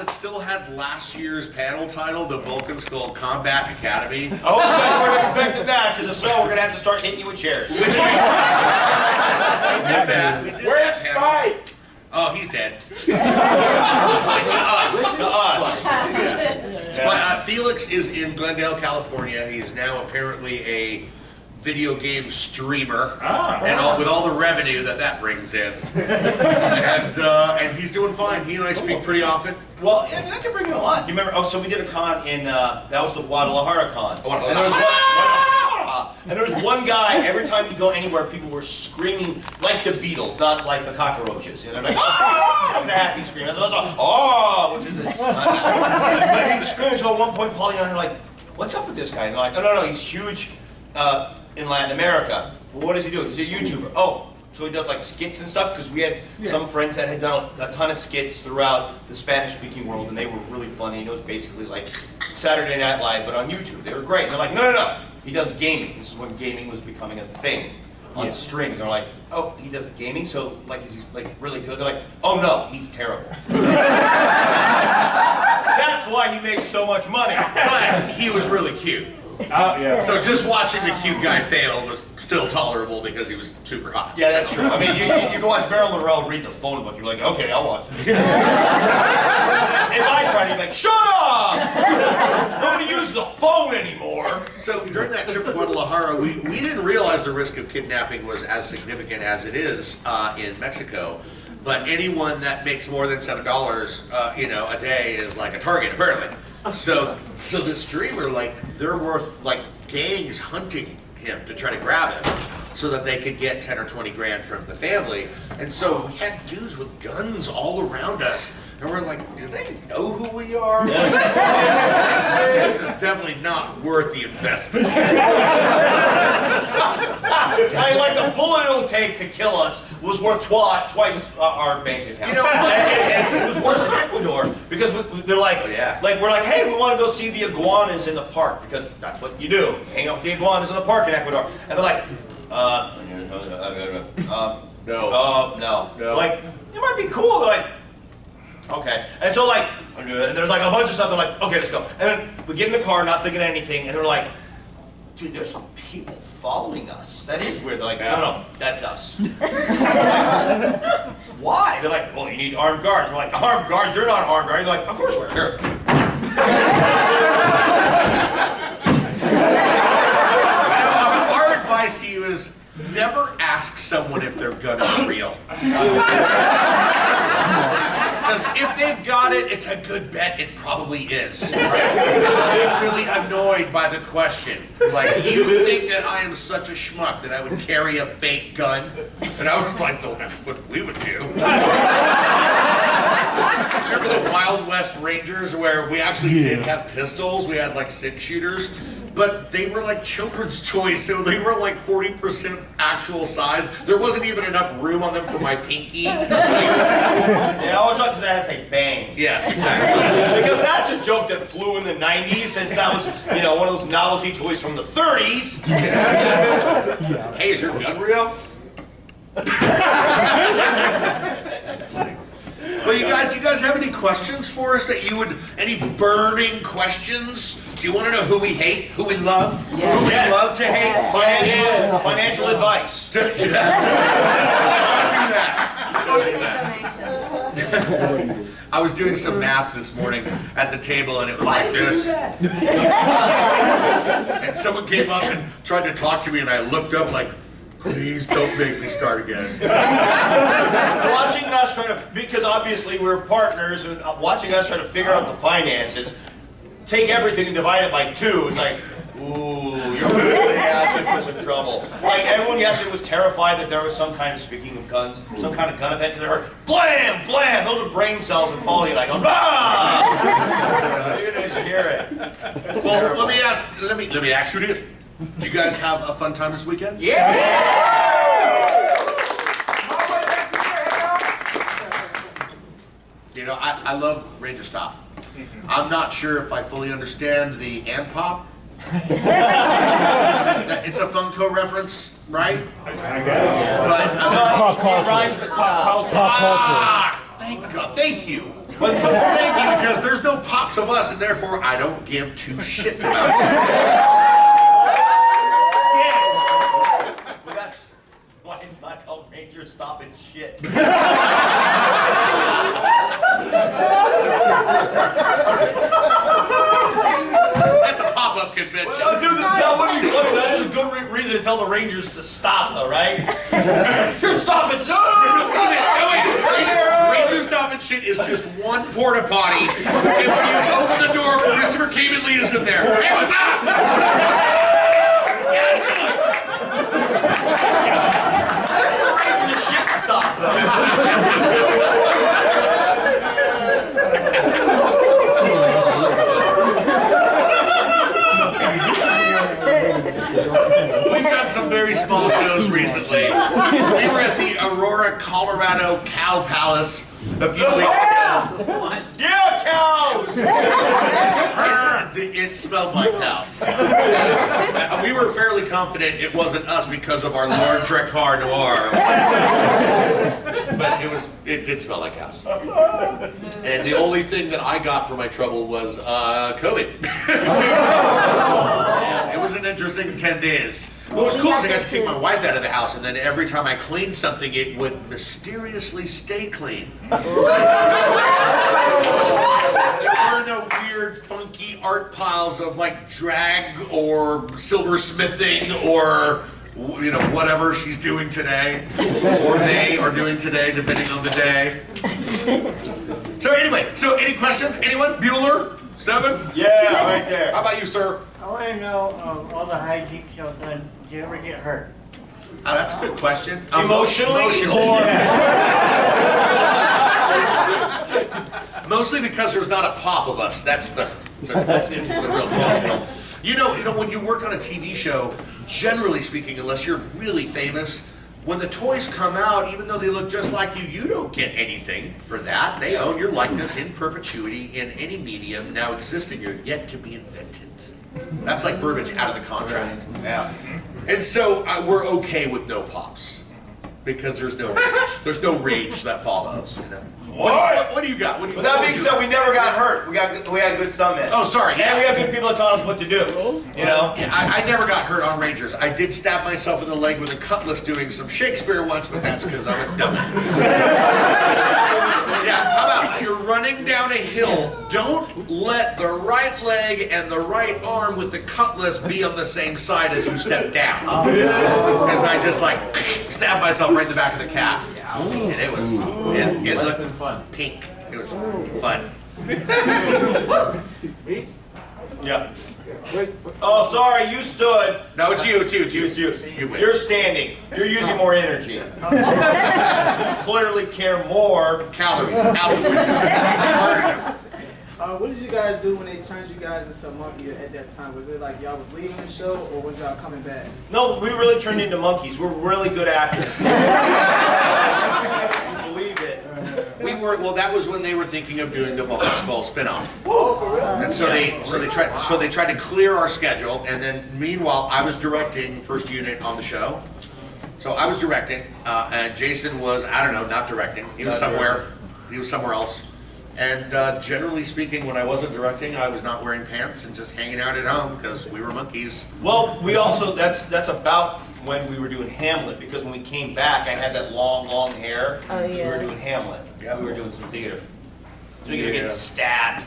that still had last year's panel title, the Vulcan Skull Combat Academy? Oh, you guys weren't expecting that, because if so, we're going to have to start hitting you with chairs. We did that. We did Where's that panel. Spike? Oh, he's dead. It's us. Yeah. Felix is in Glendale, California. He is now apparently a video game streamer, and with all the revenue that brings in, and he's doing fine. He and I speak pretty often. Well, I mean, that can bring in a lot. You remember? Oh, so we did a con in that was the Guadalajara con, and there was one guy. Every time you go anywhere, people were screaming like the Beatles, not like the cockroaches. You know, they're like ah, the happy scream. That's oh, what is it? But he was screaming. So at one point, Paulie and I were like, "What's up with this guy?" And they're like, "No, he's huge." In Latin America. Well, what does he do? He's a YouTuber. Oh, so he does like skits and stuff? Because we had some friends that had done a ton of skits throughout the Spanish-speaking world, and they were really funny. And it was basically like Saturday Night Live, but on YouTube. They were great. And they're like, no. He does gaming. This is when gaming was becoming a thing on streaming. They're like, oh, he does gaming? So like, is he like really good? They're like, oh no, he's terrible. That's why he makes so much money. But he was really cute. Yeah. So just watching the cute guy fail was still tolerable because he was super hot. Yeah, that's true. I mean, you can watch Meryl Monroe read the phone book. You're like, okay, I'll watch it. If I tried, you'd be like, shut up! Nobody uses a phone anymore. So during that trip to Guadalajara, we didn't realize the risk of kidnapping was as significant as it is in Mexico. But anyone that makes more than $7, a day is like a target, apparently. So the streamer, like, they're worth, like, gangs hunting him to try to grab him so that they could get 10 or 20 grand from the family. And so we had dudes with guns all around us. And we're like, do they know who we are? This is definitely not worth the investment. I mean, like the bullet it'll take to kill us was worth twice our bank account. You know, and it was worse in Ecuador because they're like, we're like, hey, we want to go see the iguanas in the park because that's what you do. You hang out with the iguanas in the park in Ecuador, and they're like, no. Like, it might be cool. They're like, okay. And so like, and there's like a bunch of stuff. They're like, okay, let's go. And then we get in the car, not thinking anything, and they're like, dude, there's some people following us. That is weird. They're like, no, that's us. Why? They're like, well, you need armed guards. We're like, armed guards? You're not armed guards. They're like, of course we're here. Our advice to you is never ask someone if their gun is real. Because if they've got it, it's a good bet it probably is. I'm really annoyed by the question. Like, you think that I am such a schmuck that I would carry a fake gun? And I was like, well, that's what we would do. Remember the Wild West Rangers where we actually did have pistols? We had like 6-shooters. But they were like children's toys, so they were like 40% actual size. There wasn't even enough room on them for my pinky. Yeah, I always thought that has a bang. Yes, exactly. Because that's a joke that flew in the 90s, since that was, one of those novelty toys from the 30s. Hey, is your gun real? Well, do you guys have any questions for us any burning questions? Do you want to know who we hate, who we love, who we love to hate? Financial advice. Don't do that. I was doing some math this morning at the table, and it was like this. And someone came up and tried to talk to me, and I looked up like, please don't make me start again. Watching us try to, because obviously we're partners, and watching us try to figure out the finances, take everything and divide it by 2, it's like, ooh, you're really asking for some trouble. Like, everyone yesterday was terrified that there was some kind of, speaking of guns, some kind of gun event, because they heard, blam, blam, those are brain cells, and Paulie and I go, ah! You didn't hear it. Well, let me ask you this. Do you guys have a fun time this weekend? Yeah! You know, I love RangerStop. I'm not sure if I fully understand the and pop. It's a Funko reference, right? I guess. But Pop culture. thank God, thank you. Thank you, because pops of us, and therefore I don't give two shits about it. Well, that's why it's not called RangerStop and shit. That's a pop-up convention. Well, dude, that would be funny. That is a good reason to tell the Rangers to stop, though, right? Just stop it! No! Ranger Stop and Shit is just one porta potty. And when you open the door, Christopher Cayman Lee is in there. Hey, what's up? The shit stop, though. We've done some very small shows recently. We were at the Aurora, Colorado Cow Palace a few weeks ago. Yeah, cows! It smelled like cows. We were fairly confident it wasn't us because of our Lord Drakkar Noir. But it did smell like cows. And the only thing that I got for my trouble was COVID. It was an interesting 10 days. What was cool is I got to kick my wife out of the house, and then every time I cleaned something, it would mysteriously stay clean. There were no weird, funky art piles of like drag or silversmithing or whatever she's doing today, or they are doing today, depending on the day. So anyway, any questions? Anyone? Bueller? 7? Yeah, right there. How about you, sir? I want to know all the hijinks y'all done. Did you ever get hurt? Oh, that's a good question. Emotionally? Mostly because there's not a pop of us. That's the real emotional. You know, when you work on a TV show, generally speaking, unless you're really famous, when the toys come out, even though they look just like you, you don't get anything for that. They own your likeness in perpetuity in any medium now existing or yet to be invented. That's like verbiage out of the contract. Yeah. And so we're okay with no pops because there's no rage. There's no rage that follows. What do you got? With that being said, we never got hurt. We had good stuntmen. Oh, sorry. And we had good people that taught us what to do. You know? Yeah, I never got hurt on Rangers. I did stab myself in the leg with a cutlass doing some Shakespeare once, but that's because I'm a dumbass. Yeah, how about you're running down a hill, don't let the right leg and the right arm with the cutlass be on the same side as you step down. Because I just like stabbed myself right in the back of the calf. And it was, it looked pink. It was fun. Yeah. Oh, sorry, you stood. No, it's you. You win. You're standing. You're using more energy. You clearly care more. Calories. What did you guys do when they turned you guys into a monkey at that time? Was it like y'all was leaving the show, or was y'all coming back? No, we really turned into monkeys. We're really good actors. Believe it. Well, that was when they were thinking of doing the Monkey Skull spinoff. Oh, for real? And so they tried to clear our schedule, and then meanwhile I was directing first unit on the show. So I was directing, and Jason was, I don't know, not directing. He was somewhere else. And generally speaking, when I wasn't directing, I was not wearing pants and just hanging out at home because we were monkeys. Well, we also, that's about when we were doing Hamlet, because when we came back, I had that long hair. Oh, We yeah. were doing Hamlet. Yeah. We were doing some theater. Speaking of getting stabbed.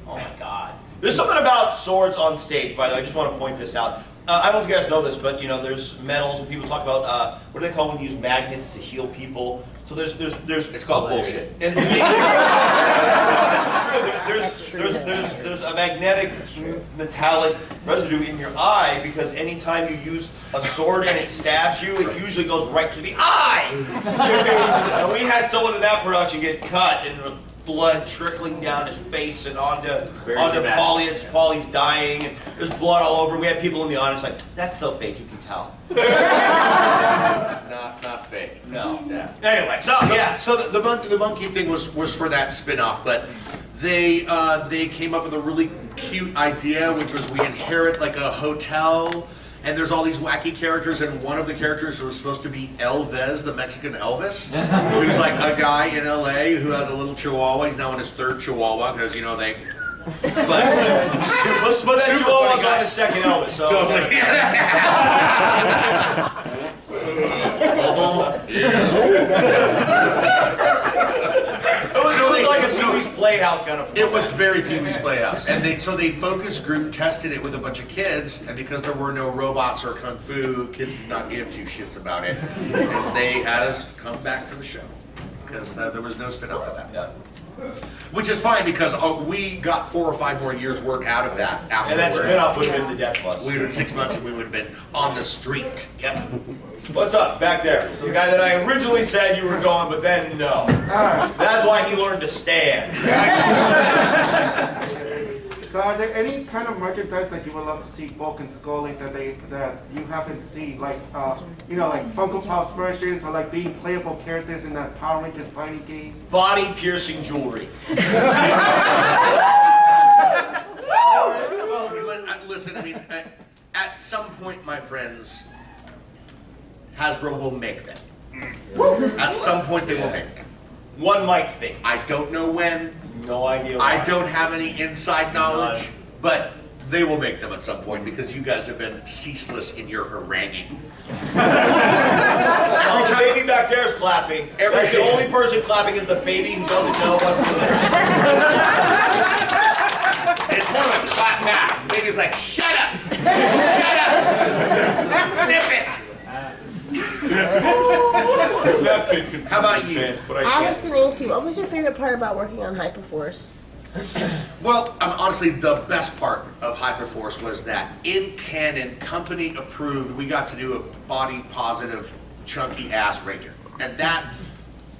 Oh my God. There's something about swords on stage, by the way. I just want to point this out. I don't know if you guys know this, but there's medals and people talk about, what do they call when you use magnets to heal people? So there's It's called bullshit. and this is true. There's a magnetic metallic residue in your eye because anytime you use a sword and it stabs you, it usually goes right to the eye. And we had someone in that production get cut and blood trickling down his face and onto dramatic. Paulie's dying, and there's blood all over. We had people in the audience like, that's so fake, you can tell. Not fake. No. Yeah. Anyway, so yeah. So the monkey thing was for that spin-off, but they came up with a really cute idea, which was we inherit like a hotel, and there's all these wacky characters, and one of the characters was supposed to be Elvis, the Mexican Elvis, who's like a guy in LA who has a little chihuahua. He's now in his third chihuahua because they But But that Super Joel funny was guy. on the second Elvis, so. totally. It was like a Pee-wee's Playhouse kind of. It was very Pee-wee's Playhouse, and so the focus group tested it with a bunch of kids, and because there were no robots or kung fu, kids did not give two shits about it, and they had us come back to the show because there was no spin-off of that. Yeah. Which is fine because we got 4 or 5 more years work out of that after. And that spin-off would have been the Death Bus. We would have been 6 months and we would have been on the street. Yep. What's up back there? So the guy that I originally said you were going, but then no. That's why he learned to stand. So are there any kind of merchandise that you would love to see Bulk and Scully that you haven't seen, like you know, like Funko Pop's versions or like being playable characters in that Power Rangers fighting game? Body piercing jewelry. Well, listen, I mean, at some point, my friends, Hasbro will make them. At some point, they will make them. One mic thing. I don't know when. No idea why. I don't have any inside knowledge, None. but they will make them at some point because you guys have been ceaseless in your haranguing. Oh, the baby back there is clapping. That's the only person clapping is the baby who doesn't know what. It's more like clap back. The baby's like, shut up! Shut up! Zip it! How about you? I was going to ask you, what was your favorite part about working on Hyperforce? Well, honestly, the best part of Hyperforce was that in canon, company approved, we got to do a body positive, chunky ass Ranger. And that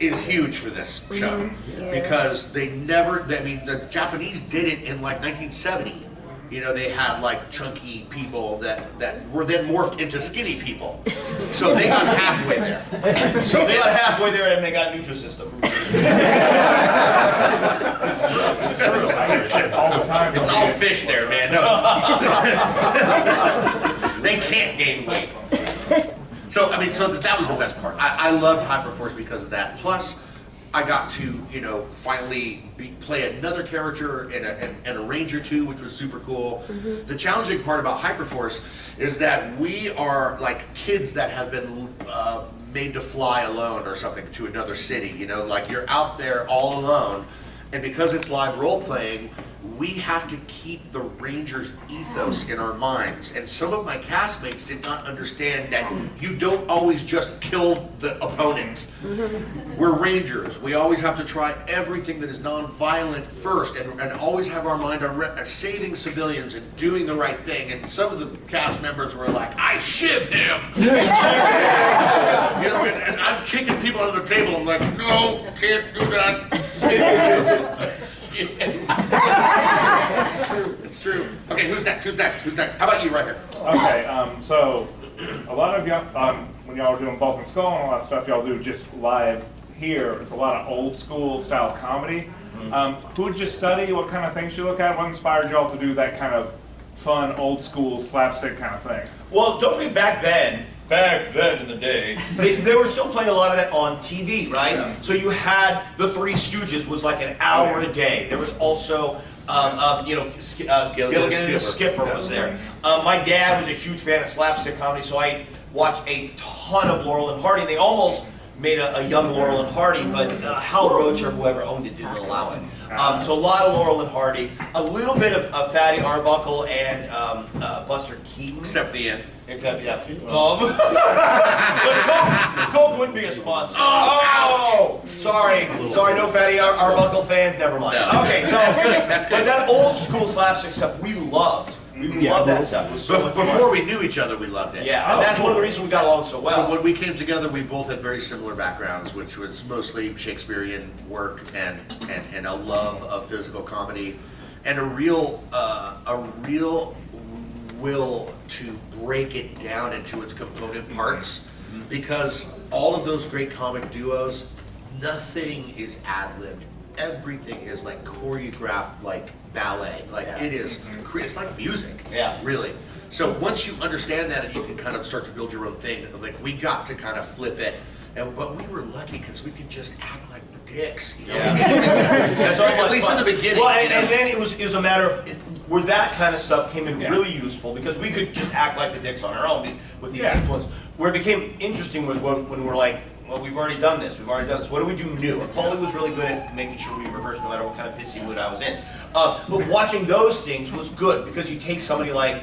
is huge for this show. Yeah. Because they never, I mean, the Japanese did it in like 1970. You know, they had like chunky people that were then morphed into skinny people. So they got halfway there. So they got halfway there and they got Nutrisystem. It's all fish there, man. No. They can't gain weight. So, I mean, so that was the best part. I loved Hyperforce because of that. Plus, I got to, you know, finally play another character in a Ranger 2, which was super cool. The challenging part about Hyperforce is that we are like kids that have been made to fly alone or something to another city. You know, like you're out there all alone. And because it's live role playing, we have to keep the Rangers ethos in our minds. And some of my castmates did not understand that you don't always just kill the opponent. We're Rangers. We always have to try everything that is non-violent first and always have our mind on saving civilians and doing the right thing. And some of the cast members were like, I shiv him! You know, and I'm kicking people under the table. I'm like, no, can't do that. It's true. Okay, who's next? How about you right here? Okay, so a lot of y'all, when y'all are doing Bulk and Skull and all that stuff, y'all do just live here. It's a lot of old school style comedy. Who did you study? What kind of things you look at? What inspired y'all to do that kind of fun, old school slapstick kind of thing? Well, don't forget back then in the day, they were still playing a lot of that on TV, right? Yeah. So you had the Three Stooges was like an hour a day. There was also, you know, Gilligan the Skipper was there. My dad was a huge fan of slapstick comedy, so I watched a ton of Laurel and Hardy. They almost made a young Laurel and Hardy, but Hal Roach or whoever owned it didn't allow it. So a lot of Laurel and Hardy, a little bit of Fatty Arbuckle and Buster Keaton. Except the end. Except, yeah. But Coke wouldn't be a sponsor. Oh, sorry, no Fatty Arbuckle fans, never mind. No. Okay, so That's good. But that old school slapstick stuff, we loved. We loved that stuff. It was so much Before fun. we knew each other, we loved it. Yeah, and that's one of the reasons we got along so well. So when we came together, we both had very similar backgrounds, which was mostly Shakespearean work and a love of physical comedy, and a real will to break it down into its component parts, because all of those great comic duos, nothing is ad-libbed. Everything is like choreographed, like ballet. Like it is, it's like music. Yeah. Really. So once you understand that, and you can kind of start to build your own thing. Like we got to kind of flip it but we were lucky because we could just act like dicks. You know? Yeah. That's all At least in the beginning. Well, you know? and then it was a matter of where that kind of stuff came in Yeah. really useful because we could just act like the dicks on our own with the Yeah. influence. Where it became interesting was when we're like, well, we've already done this. We've already done this. What do we do new? And Paulie was really good at making sure we rehearsed no matter what kind of pissy mood I was in. But watching those things was good because you take somebody like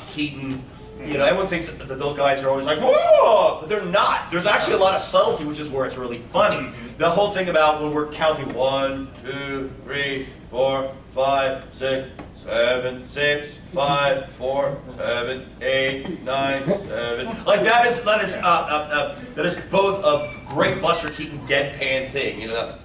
Keaton. You know, everyone thinks that those guys are always like, whoa, but they're not. There's actually a lot of subtlety, which is where it's really funny. The whole thing about when we're counting 1, 2, 3, 4, 5, 6, 7, 6, 5, 4, 7, 8, 9, 7. Like that is both a great Buster Keaton deadpan thing. You know, that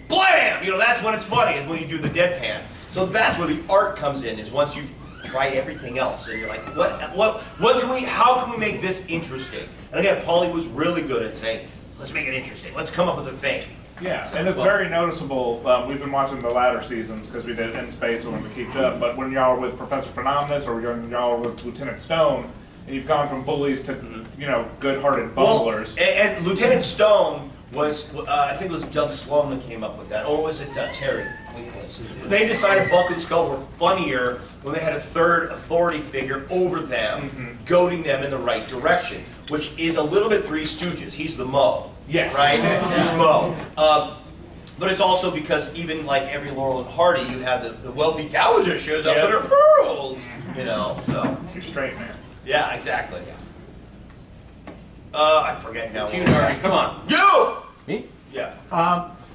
blam. You know, that's when it's funny is when you do the deadpan. So that's where the art comes in. Is once you've tried everything else, and you're like, what can we? How can we make this interesting? And again, Paulie was really good at saying, let's make it interesting. Let's come up with a thing. Yeah, So, and it's well- very noticeable. We've been watching the latter seasons because we did In Space and when we keep up. But when y'all are with Professor Phenomenus or when y'all are with Lieutenant Stone, and you've gone from bullies to good-hearted bunglers. Well, and Lieutenant Stone was, I think it was Doug Sloan that came up with that, or was it Terry? They decided Bulk and Skull were funnier when they had a third authority figure over them, goading them in the right direction, which is a little bit Three Stooges. He's the Mo. Yes. Right? He's Mo. But it's also because even like every Laurel and Hardy, you have the wealthy dowager shows up Yep. with her pearls, you know, so. You're straight, man. Yeah, exactly. I forget now. It's you, Darby. Come on. You! Me? Yeah.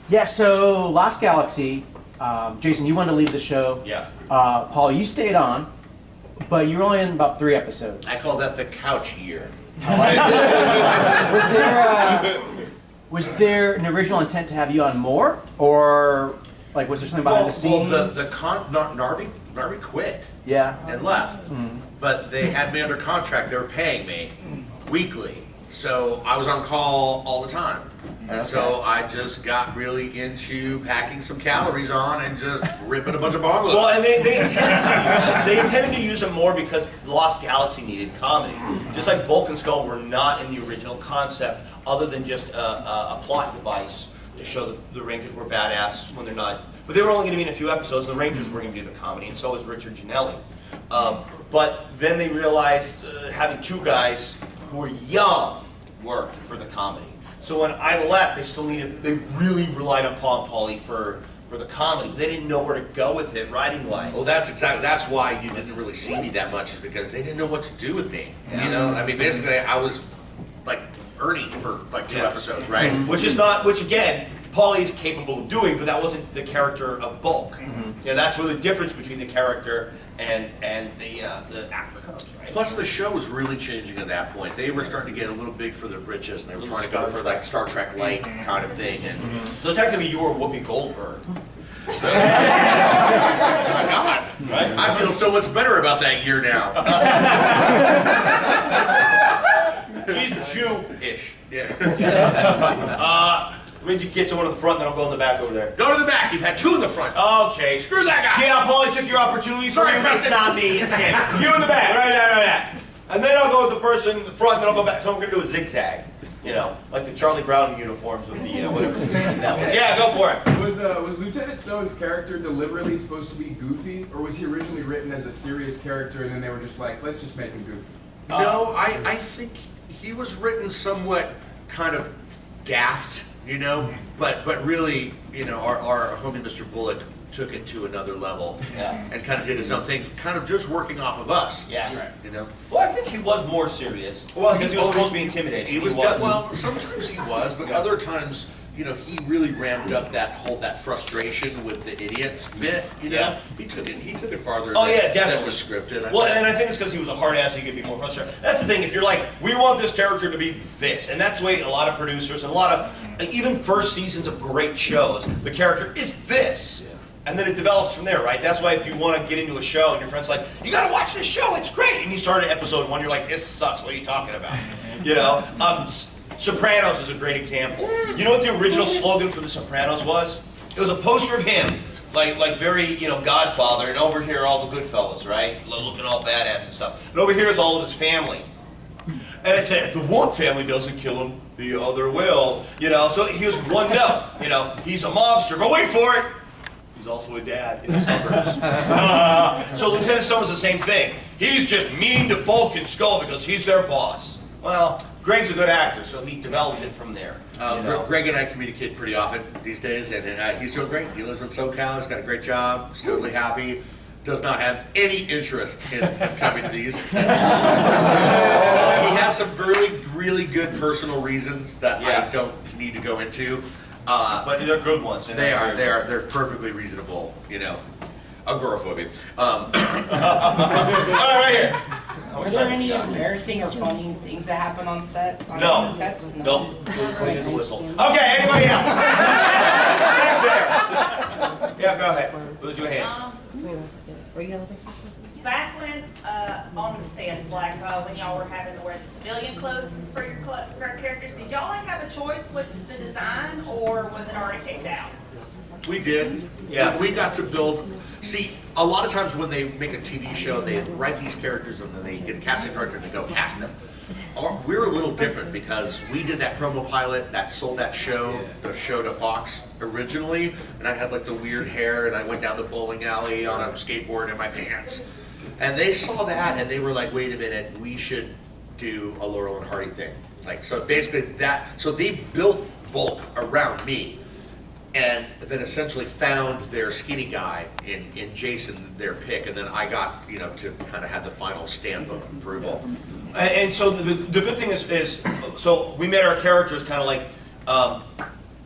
Yeah, so Lost Galaxy, Jason, you wanted to leave the show. Yeah. Paul, you stayed on, but you were only in about 3 episodes. I call that the couch year. Was there an original intent to have you on more, or like was there something behind the scenes? Narvi quit Yeah. and left, but they had me under contract. They were paying me weekly, so I was on call all the time. And so I just got really into packing some calories on and just ripping a bunch of bongos. Well, and they intended to use it more because Lost Galaxy needed comedy. Just like Bulk and Skull were not in the original concept, other than just a plot device to show that the Rangers were badass when they're not. But they were only going to be in a few episodes. The Rangers were going to do the comedy, and so was Richard Ginelli. But then they realized having 2 guys who were young worked for the comedy. So when I left, they really relied on Paul and Paulie for the comedy. They didn't know where to go with it writing-wise. Well, that's why you didn't really see me that much, is because they didn't know what to do with me. Yeah. You know, I mean, basically, I was like Ernie for like 2 episodes, right? Which again, Paulie is capable of doing, but that wasn't the character of Bulk. Yeah, that's where the difference between the character and the actor comes, right? Plus, the show was really changing at that point. They were starting to get a little big for their britches, and they were trying to go for like Star Trek light kind of thing. And So technically, you were Whoopi Goldberg. my God, Right? I feel so much better about that year now. She's Jew-ish. Yeah. We need to get someone in the front, then I'll go in the back over there. Go to the back. You've had 2 in the front. Okay. Screw that guy. See how Paulie took your opportunity? Sorry, It's Preston. not me, it's him. You in the back, right. And then I'll go with the person in the front, then I'll go back. So we're going to do a zigzag. You know, like the Charlie Brown uniforms with the, whatever. That one. Yeah, go for it. Was Lieutenant Stone's character deliberately supposed to be goofy, or was he originally written as a serious character and then they were just like, let's just make him goofy? No, I think he was written somewhat kind of daft, you know, but really, you know, our homie Mr. Bullock took it to another level, Yeah. and kind of did his own thing, kind of just working off of us. Yeah. Right. You know. Well, I think he was more serious. Well, because he was supposed to be intimidating. He was. Well, sometimes he was, but other times, you know, he really ramped up that frustration with the idiots bit. You know, Yeah. he took it farther. Oh, than, yeah, definitely. Than was scripted. Well, and I think it's because he was a hard ass, he could be more frustrated. That's the thing, if you're like, we want this character to be this, and that's the way a lot of producers and a lot of, even first seasons of great shows, the character is this. And then it develops from there, right? That's why if you want to get into a show and your friend's like, you got to watch this show, it's great. And you start at episode 1, you're like, this sucks, what are you talking about? You know? Sopranos is a great example. You know what the original slogan for The Sopranos was? It was a poster of him, like very, you know, Godfather, and over here all the good fellas, right? Looking all badass and stuff. And over here is all of his family. And I said, if the one family doesn't kill him, the other will. You know, so here's one note. You know, he's a mobster, but wait for it. He's also a dad in the suburbs. So Lieutenant Stone was the same thing. He's just mean to Bulk and Skull because he's their boss. Well, Greg's a good actor, so he developed it from there. You know? Greg and I communicate pretty often these days, and he's doing great. He lives in SoCal, he's got a great job, he's totally happy, does not have any interest in coming to these. He has some really good personal reasons that I don't need to go into. But they're good ones. They're perfectly reasonable, you know. Agoraphobia. All right, right here. Are there any embarrassing or funny things that happen on set? No. Sets? No. Just putting in the whistle. Okay, anybody else? Back there. Yeah, go ahead. Raise your hands. Back when on the sets, like when y'all were having to wear the civilian clothes for your characters, did y'all like have a choice with the design, or was it already picked out? We did. Yeah, we got to build. See, a lot of times when they make a TV show, they write these characters and then they get a casting director and they go cast them. We're a little different because we did that promo pilot that sold that show, the show to Fox originally, and I had like the weird hair and I went down the bowling alley on a skateboard in my pants. And they saw that and they were like, wait a minute, we should do a Laurel and Hardy thing. Like, so basically so they built Bulk around me. And then essentially found their skinny guy in Jason, their pick, and then I got, you know, to kind of have the final stamp of approval. And so the good thing is so we made our characters kind of like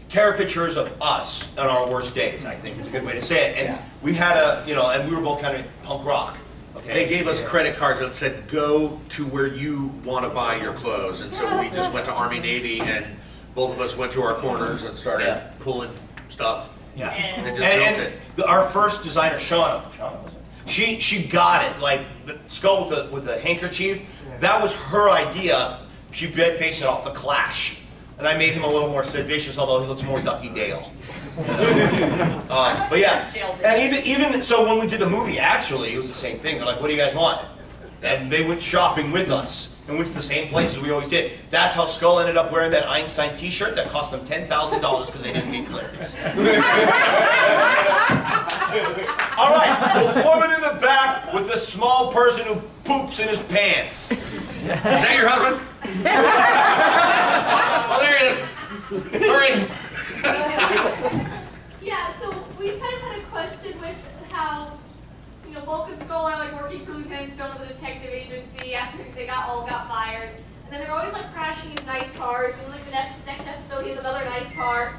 caricatures of us on our worst days, I think is a good way to say it. And we had and we were both kind of punk rock. Okay. They gave us credit cards and said, go to where you want to buy your clothes. And so we just went to Army, Navy, and both of us went to our corners and started pulling stuff. Yeah. And just built it. Our first designer, Shauna was it? She got it, like the skull with the handkerchief. That was her idea. She based it off the Clash. And I made him a little more seditious, although he looks more Ducky Dale. But yeah, and even so when we did the movie, actually, it was the same thing. They're like, what do you guys want? And they went shopping with us and went to the same places we always did. That's how Skull ended up wearing that Einstein t-shirt that cost them $10,000 because they didn't get clearance. All right, the woman in the back with the small person who poops in his pants. Is that your husband? Oh, there he is. Sorry. Yeah, so we kind of had a question with how, you know, Bulk and Skull are like working for Lieutenant Stone at the detective agency after they all got fired. And then they're always like crashing in nice cars, and like the next episode he has another nice car.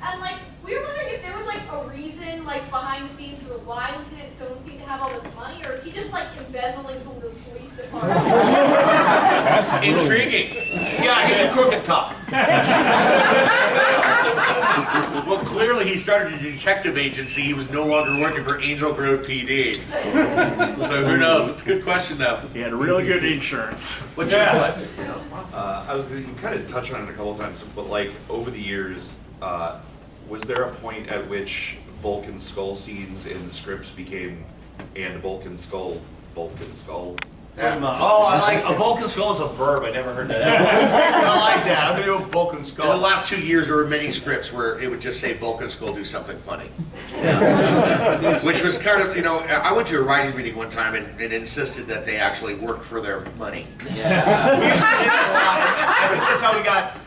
And like, we were wondering if there was like a reason like behind the scenes for why Lieutenant Stone seemed to have all this money, or is he just like embezzling from the police department? Intriguing. Yeah, he's a crooked cop. Well, clearly he started a detective agency. He was no longer working for Angel Grove PD. So who knows? It's a good question, though. He had really good insurance. What's your question? You kind of touched on it a couple times, but like over the years, was there a point at which Bulk and Skull scenes in the scripts became and Bulk and Skull? Yeah. Oh, I like a Bulk and Skull is a verb. I never heard that. I like that. I'm gonna do a Bulk and Skull. In the last 2 years, there were many scripts where it would just say Bulk and Skull do something funny. Which was kind of, you know, I went to a writers meeting one time and insisted that they actually work for their money. Yeah. We used to say that a lot. That's how we got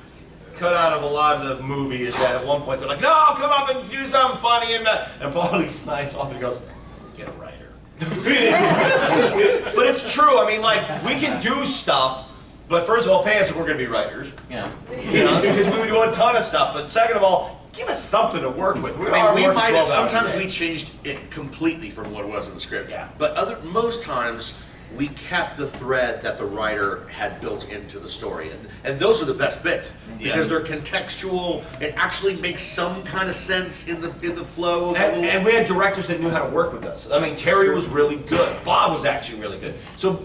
cut out of a lot of the movies. That at one point they're like, "No, come up and do something funny," and Paulie Snides off and goes, "Get a writer." But it's true. I mean, like, we can do stuff, but first of all, pay us if we're going to be writers. Yeah. You know, because we would do a ton of stuff. But second of all, give us something to work with. We might have, sometimes we changed it completely from what it was in the script. Yeah. But most times we kept the thread that the writer had built into the story. And those are the best bits because they're contextual. It actually makes some kind of sense in the flow. And we had directors that knew how to work with us. I mean, Terry was really good. Bob was actually really good. So,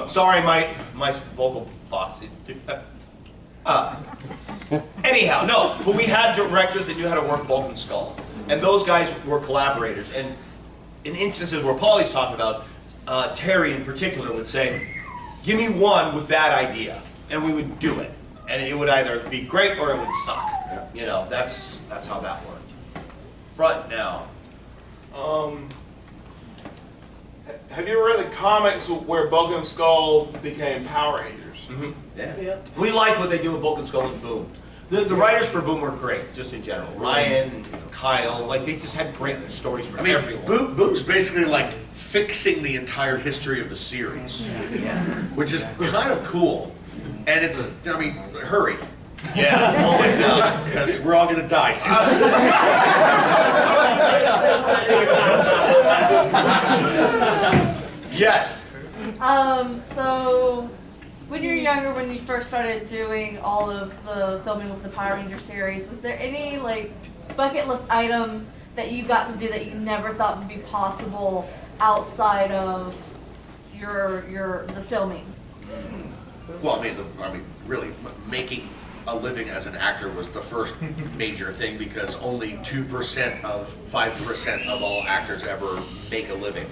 sorry, my vocal box. Anyhow, no, but we had directors that knew how to work Bulk and Skull. And those guys were collaborators. And in instances where Paulie's talking about, Terry in particular would say, give me one with that idea, and we would do it. And it would either be great or it would suck. You know, that's how that worked. Front now. Have you ever read the comics where Bulk and Skull became Power Rangers? Mm-hmm. Yeah. We like what they do with Bulk and Skull and Boom. The writers for Boom were great, just in general. Ryan, Kyle, like they just had great stories for everyone. Boom's basically like fixing the entire history of the series, which is kind of cool. And it's, I mean, hurry. Yeah. Oh my God, because we're all gonna die soon. Yes. So when you were younger, when you first started doing all of the filming with the Power Ranger series, was there any like bucket list item that you got to do that you never thought would be possible outside of the filming? Well, I mean, really, making a living as an actor was the first major thing because only 2% of 5% of all actors ever make a living.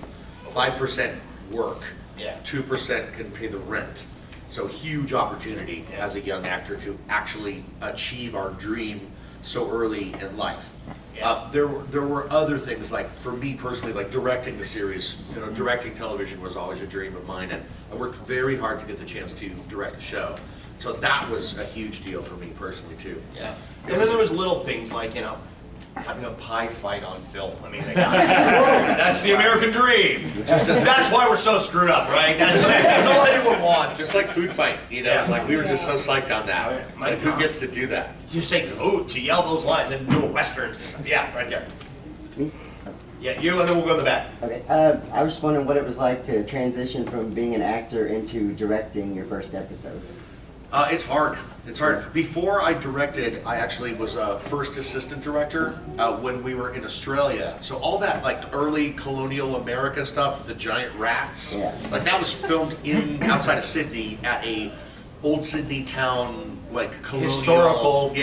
5% work. Yeah. 2% can pay the rent. So huge opportunity as a young actor to actually achieve our dream so early in life. There were other things, like for me personally, like directing the series. You know, directing television was always a dream of mine, and I worked very hard to get the chance to direct the show. So that was a huge deal for me personally too. Yeah. And then there was little things like, you know, having a pie fight on film. I mean, that's the American dream. That's why we're so screwed up, right? That's all anyone wants. Just like food fight, you know, like we were just so psyched on that. It's like, who gets to do that? You say food, to yell those lines and do a Western. Yeah, right there. Me? Yeah, you, and then we'll go in the back. Okay. I was just wondering what it was like to transition from being an actor into directing your first episode. It's hard. It's hard. Before I directed, I actually was a first assistant director when we were in Australia. So all that like early colonial America stuff, the giant rats, like that was filmed outside of Sydney at a old Sydney town, like colonial, historical,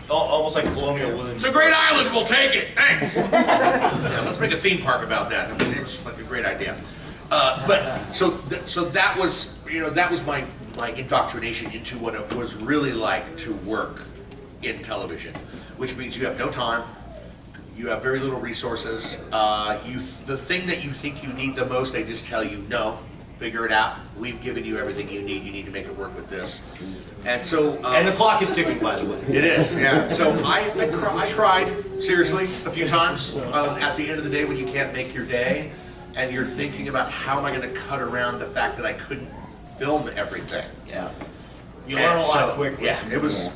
almost like colonial. It's a great island. We'll take it. Thanks. Yeah, let's make a theme park about that. It seems like a great idea. But so that was, you know, that was my indoctrination into what it was really like to work in television, which means you have no time, you have very little resources. The thing that you think you need the most, they just tell you no, figure it out. We've given you everything you need to make it work with this. And so and the clock is ticking, by the way. It is, yeah. So I cried seriously a few times at the end of the day when you can't make your day and you're thinking about how am I going to cut around the fact that I couldn't film everything. Yeah. You learn a lot quickly. Yeah, it was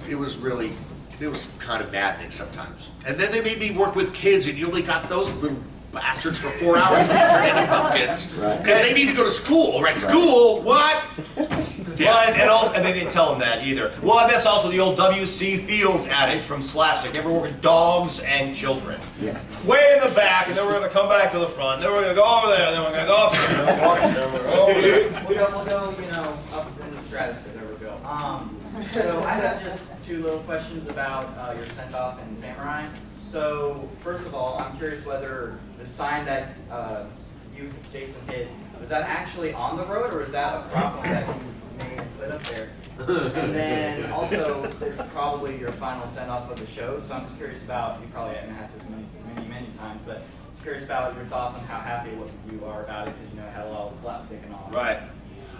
kind of maddening sometimes. And then they made me work with kids, and you only got those little bastards for 4 hours when you turn into pumpkins. Because they need to go to school, right? School, what? Well, and they didn't tell them that either. Well, that's also the old W.C. Fields adage from Slapstick. Ever work with dogs and children. Yeah. Way in the back, and then we're going to come back to the front. Then we're going to go over there, then we're going to go up there. Then we're going to go over there. We'll go, you know, up in the stratosphere. There we go. So I have just two little questions about your send-off in Samurai. So first of all, I'm curious whether the sign that you, Jason, hit, was that actually on the road, or is that a prop that you made and put up there? And then also, it's probably your final send-off of the show, so I'm just curious about, you probably haven't asked this many times, but just curious about your thoughts on how happy you are about it, because you know it had a lot of slapstick and all. Right.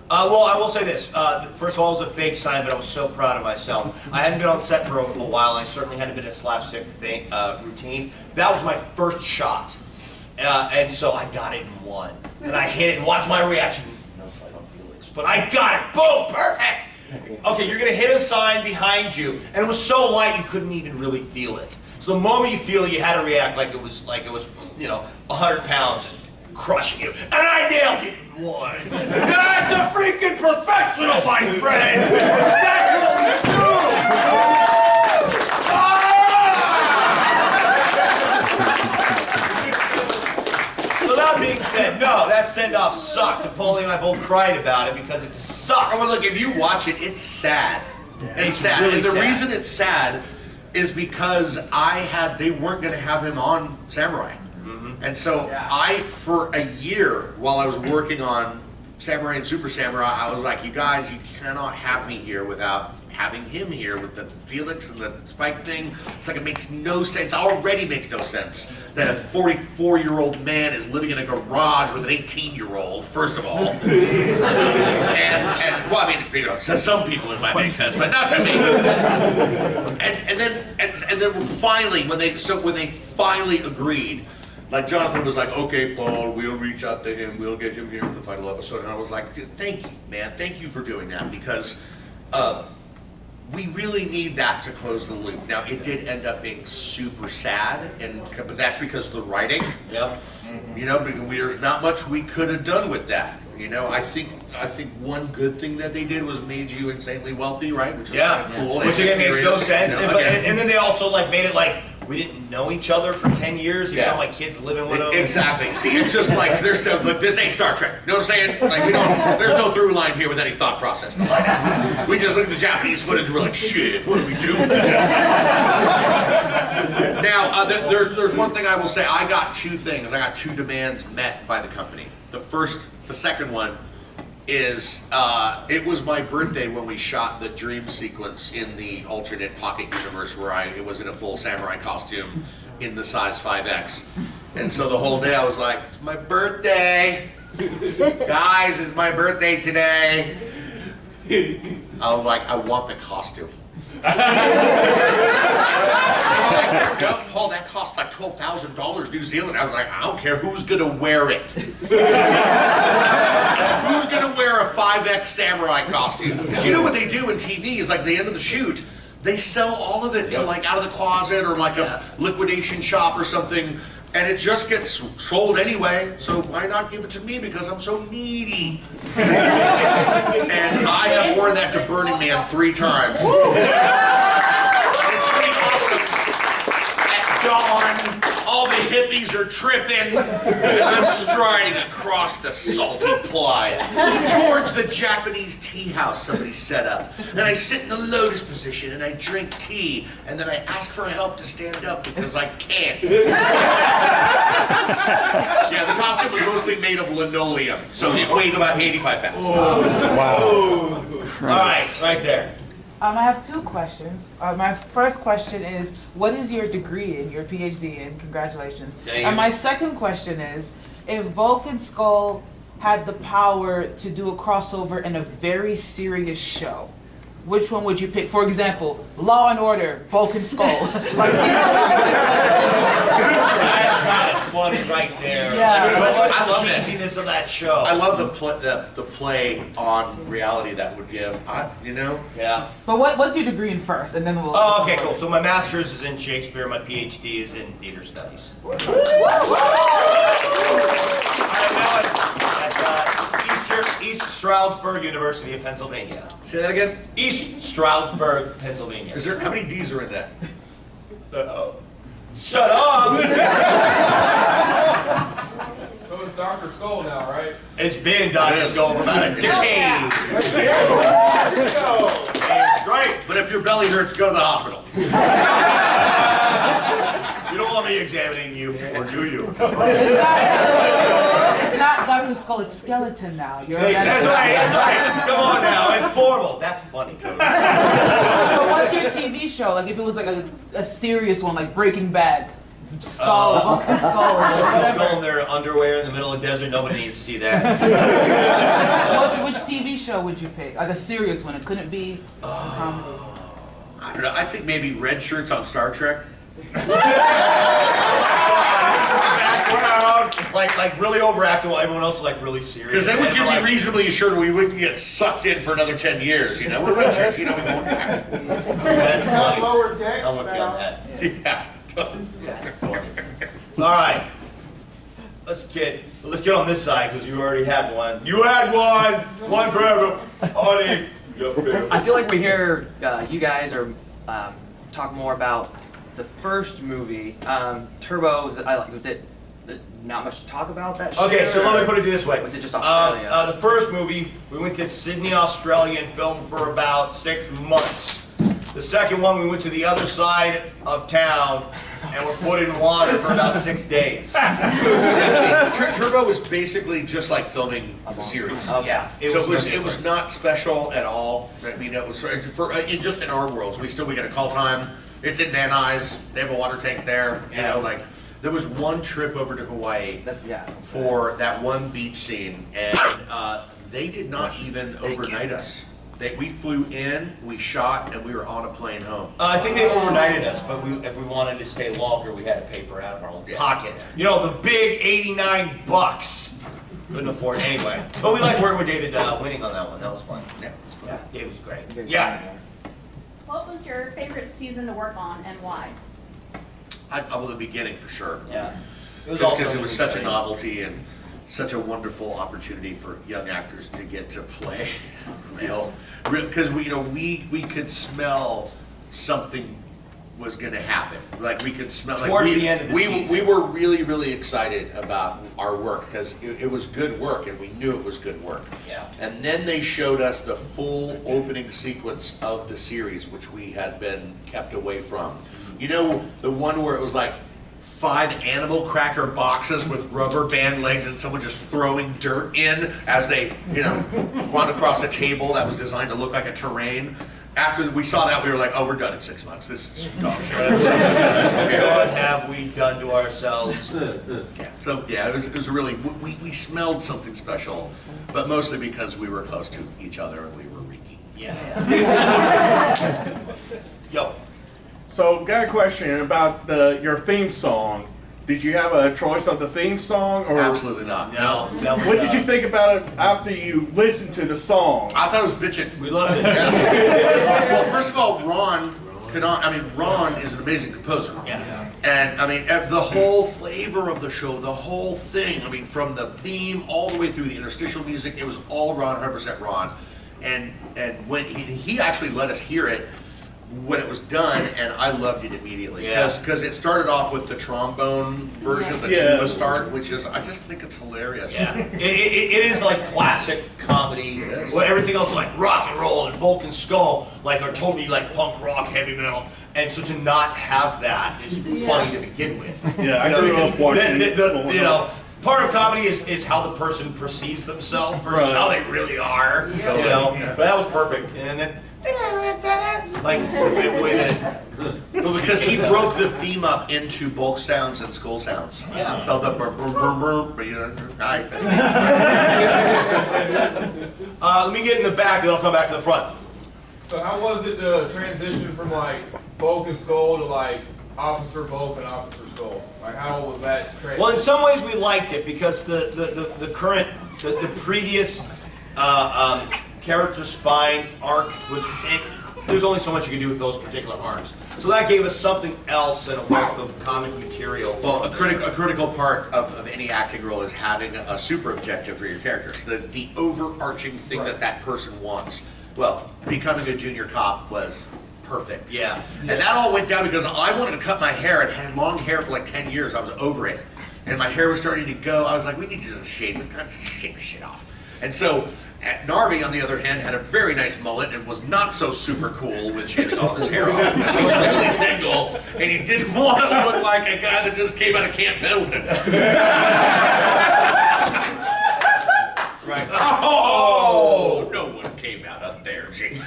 Well, I will say this. First of all, it was a fake sign, but I was so proud of myself. I hadn't been on set for a while, and I certainly hadn't been a slapstick routine. That was my first shot. And so I got it in one. And I hit it and watch my reaction. No slide on Felix. But I got it. Boom! Perfect! Okay, you're going to hit a sign behind you. And it was so light you couldn't even really feel it. So the moment you feel it, you had to react like it was, you know, 100 pounds just crushing you. And I nailed it in one. That's a freaking professional, my friend! That's what we do! So that being said, no, that send-off sucked. And Paulie and I both cried about it because it sucked. I was like, if you watch it, it's sad. It's sad. Really and the sad. reason it's sad is because they weren't going to have him on Samurai. And so for a year, while I was working on Samurai and Super Samurai, I was like, you guys, you cannot have me here without having him here with the Felix and the Spike thing. It's like, it makes no sense, already makes no sense, that a 44-year-old man is living in a garage with an 18-year-old, first of all. and well, I mean, you know, to some people it might make sense, but not to me. and then finally, when they finally agreed, like Jonathan was like, okay, Paul, we'll reach out to him, we'll get him here for the final episode. And I was like, dude, thank you, man, thank you for doing that, because we really need that to close the loop. Now, it did end up being super sad, but that's because of the writing. Yep. You know, because there's not much we could have done with that. You know, I think one good thing that they did was made you insanely wealthy, right? Which is kind of cool. Which again makes no sense. You know, And then they also like made it like we didn't know each other for 10 years. You know, my kids living with them. Exactly. See, it's just like like this ain't Star Trek. You know what I'm saying? Like there's no through line here with any thought process. We just look at the Japanese footage and we're like, shit, what do we do? Now, there's one thing I will say. I got two things. I got two demands met by the company. The second one is it was my birthday when we shot the dream sequence in the alternate pocket universe where it was in a full samurai costume in the size 5X. And so the whole day I was like, it's my birthday. Guys, it's my birthday today. I was like, I want the costume. Paul, that cost like $12,000 New Zealand. I was like, I don't care who's gonna wear it. Who's gonna wear a 5X samurai costume? Because you know what they do in TV is like the end of the shoot, they sell all of it to like out of the closet or like a liquidation shop or something, and it just gets sold anyway. So why not give it to me because I'm so needy? And I have worn that to Burning Man 3 times. It's pretty awesome. At dawn, all the hippies are tripping, and I'm striding across the salty playa towards the Japanese tea house somebody set up. And I sit in the lotus position and I drink tea, and then I ask for help to stand up because I can't. Yeah, the costume was mostly made of linoleum, so it weighed about 85 pounds. Wow. All right, right there. I have two questions. My first question is, what is your degree in, your PhD in? Congratulations. And my second question is, if Bulk and Skull had the power to do a crossover in a very serious show, which one would you pick? For example, Law and Order, Bulk and Skull. That's funny right there. Yeah. I love the cheesiness of that show. I love the play on reality that would give. You know? Yeah. But what's your degree in first, and then we'll. Oh, okay, cool. So my master's is in Shakespeare. My PhD is in theater studies. I'm now at East Stroudsburg University of Pennsylvania. Say that again? East Stroudsburg, Pennsylvania. Is there, how many D's are in that? Shut up! So it's Dr. Skull now, right? It's been Dr. Skull for about a decade. Great, but if your belly hurts, go to the hospital. You don't want me examining you, or do you? It's not Dr. Skull, it's Skeleton now. Hey, that's right. Come on now, it's formal. That's funny too. So what's your TV show? Like if it was like a serious one, like Breaking Bad. Skull, Bulk and Skull. Bulk and Skull in their underwear in the middle of the desert. Nobody needs to see that. Which TV show would you pick? Like a serious one. It couldn't be comedy. I don't know. I think maybe red shirts on Star Trek. Background, like really overacting while everyone else is like really serious. Because they would give me reasonably assured we wouldn't get sucked in for another 10 years, you know? We're red shirts, you know, we go back. That's funny. Lower decks. I'm with you on that. Yeah. That's funny. All right. Let's get on this side because you already had one. You had one. One for everybody. I feel like we hear you guys are talk more about the first movie, Turbo. Was it not much to talk about that? Okay, so let me put it this way. Was it just Australia? The first movie, we went to Sydney, Australia, and filmed for about 6 months. The second one, we went to the other side of town and were put in water for about 6 days. Turbo was basically just like filming the series. Yeah. It was not special at all. I mean, it was just in our worlds. We get a call time. It's in Van Nuys. They have a water tank there. You know, like there was one trip over to Hawaii for that one beach scene, and they did not even overnight us. We flew in, we shot, and we were on a plane home. I think they overnighted us, but if we wanted to stay longer, we had to pay for it out of our own pocket. You know, the big $89. Couldn't afford it anyway. But we liked working with David Winning on that one. That was fun. Yeah, it was fun. Yeah, David was great. Yeah. What was your favorite season to work on and why? Well, the beginning for sure. Yeah. Because it was such a novelty and such a wonderful opportunity for young actors to get to play male. Because we could smell something was going to happen. Like we could smell. Towards the end of the season. We were really, really excited about our work because it was good work, and we knew it was good work. Yeah. And then they showed us the full opening sequence of the series, which we had been kept away from. You know, the one where it was like 5 animal cracker boxes with rubber band legs and someone just throwing dirt in as they, run across a table that was designed to look like a terrain. After we saw that, we were like, oh, we're done in 6 months. This is dog shit. What have we done to ourselves? Yeah. So yeah, it was really, we smelled something special, but mostly because we were close to each other and we were reeking. Yeah. Yo. So, got a question about your theme song. Did you have a choice of the theme song, or Absolutely not. No. What did you think about it after you listened to the song? I thought it was bitchin'. We loved it. Yeah. Well, first of all, Ron is an amazing composer. Yeah. And I mean, the whole flavor of the show, the whole thing, I mean, from the theme all the way through the interstitial music, it was all Ron, 100% Ron. And when he actually let us hear it when it was done, and I loved it immediately. Because it started off with the trombone version, the tuba start, which is, I just think it's hilarious. Yeah. It is like classic comedy. Well, everything else is like rock and roll, and Vulcan Skull are totally like punk rock, heavy metal. And so to not have that is funny to begin with. Yeah, I grew up watching part of comedy is how the person perceives themselves versus how they really are. But that was perfect. And then like the way that well, because he broke the theme up into bulk sounds and skull sounds. Yeah. So the brr, brr, brr, brr, let me get in the back and I'll come back to the front. So how was it to transition from Vulcan Skull to Officer Vulcan, Officer Skull? How was that transition? Well, in some ways we liked it because the previous character spine arc was, there's only so much you can do with those particular arcs. So that gave us something else and a wealth of comic material. Well, a critical part of any acting role is having a super objective for your characters, the overarching thing that person wants. Well, becoming a junior cop was perfect. Yeah. And that all went down because I wanted to cut my hair. I'd had long hair for like 10 years. I was over it. And my hair was starting to go. I was like, we need to just shave it. Just shave the shit off. And so Narvi, on the other hand, had a very nice mullet and was not so super cool with shaving all his hair off. He was really single, and he didn't want to look like a guy that just came out of Camp Pendleton. Right. Oh, no one came out of there, Jason.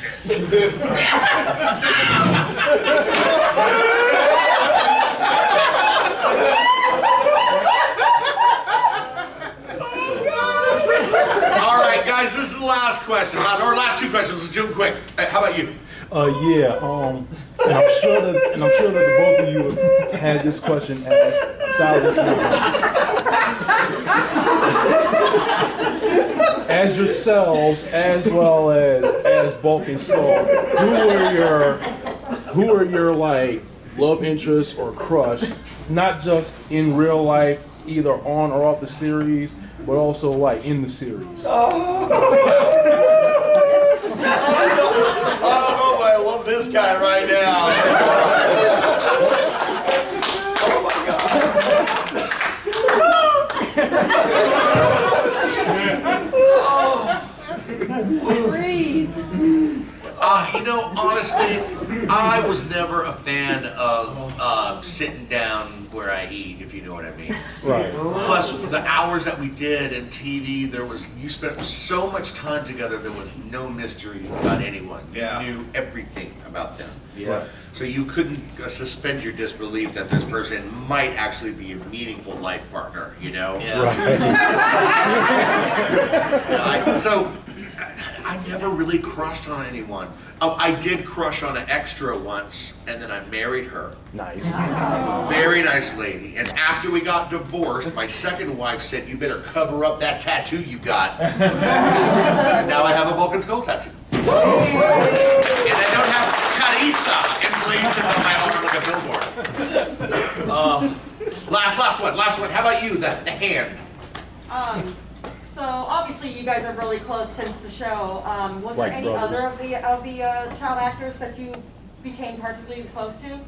All right, guys, this is the last question. Last 2 questions. Let's do them quick. How about you? And I'm sure that the both of you have had this question asked 1,000 times. As yourselves, as well as Bulk and Skull, who are your love interest or crush, not just in real life, either on or off the series, but also in the series? I don't know, but I love this guy right now. Oh my Breathe. Honestly, I was never a fan of sitting down where I eat, if you know what I mean. Right. Plus, the hours that we did in TV, you spent so much time together. There was no mystery about anyone. You knew everything about them. Yeah. So you couldn't suspend your disbelief that this person might actually be a meaningful life partner. You know. Yeah. So I never really crushed on anyone. Oh, I did crush on an extra once, and then I married her. Nice. Very nice lady. And after we got divorced, my second wife said, "You better cover up that tattoo you got." And now I have a Vulcan skull tattoo. And I don't have Carissa emblazoned on my arm like a billboard. Last one. How about you? The hand. So obviously you guys are really close since the show. Was Like there any brothers. other of the child actors that you became particularly close to?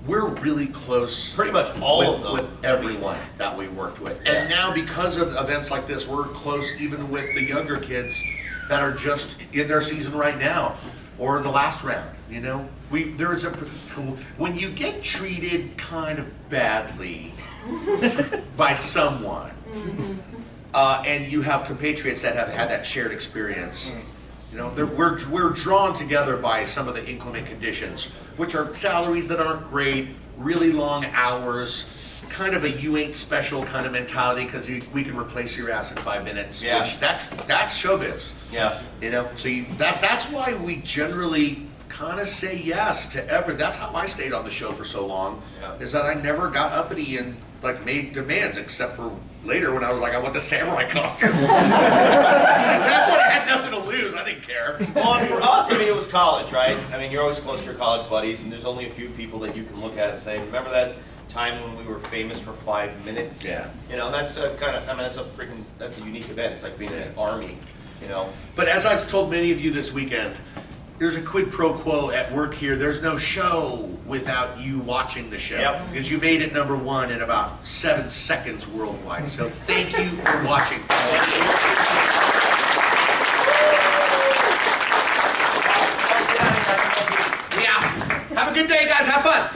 We're really close. Pretty much all with, of them. With everyone that we worked with. And now because of events like this, we're close even with the younger kids that are just in their season right now, or the last round, you know? When you get treated kind of badly by someone, and you have compatriots that have had that shared experience, you know, we're drawn together by some of the inclement conditions, which are salaries that aren't great, really long hours, kind of a you ain't special kind of mentality because we can replace your ass in 5 minutes. Yeah. Which that's showbiz. Yeah. You know, so that's why we generally kind of say yes to every. That's how I stayed on the show for so long. Yeah. Is that I never got uppity and like made demands except for later when I was like, I want the samurai costume. That one had nothing to lose. I didn't care. Well, and for us, I mean, it was college, right? I mean, you're always close to your college buddies, and there's only a few people that you can look at and say, remember that time when we were famous for 5 minutes? Yeah. You know, that's a kind of, I mean, that's a unique event. It's like being in an army, you know? But as I've told many of you this weekend, there's a quid pro quo at work here. There's no show without you watching the show. Yep. Because you made it #1 in about 7 seconds worldwide. So thank you for watching. Yeah. Have a good day, guys. Have fun.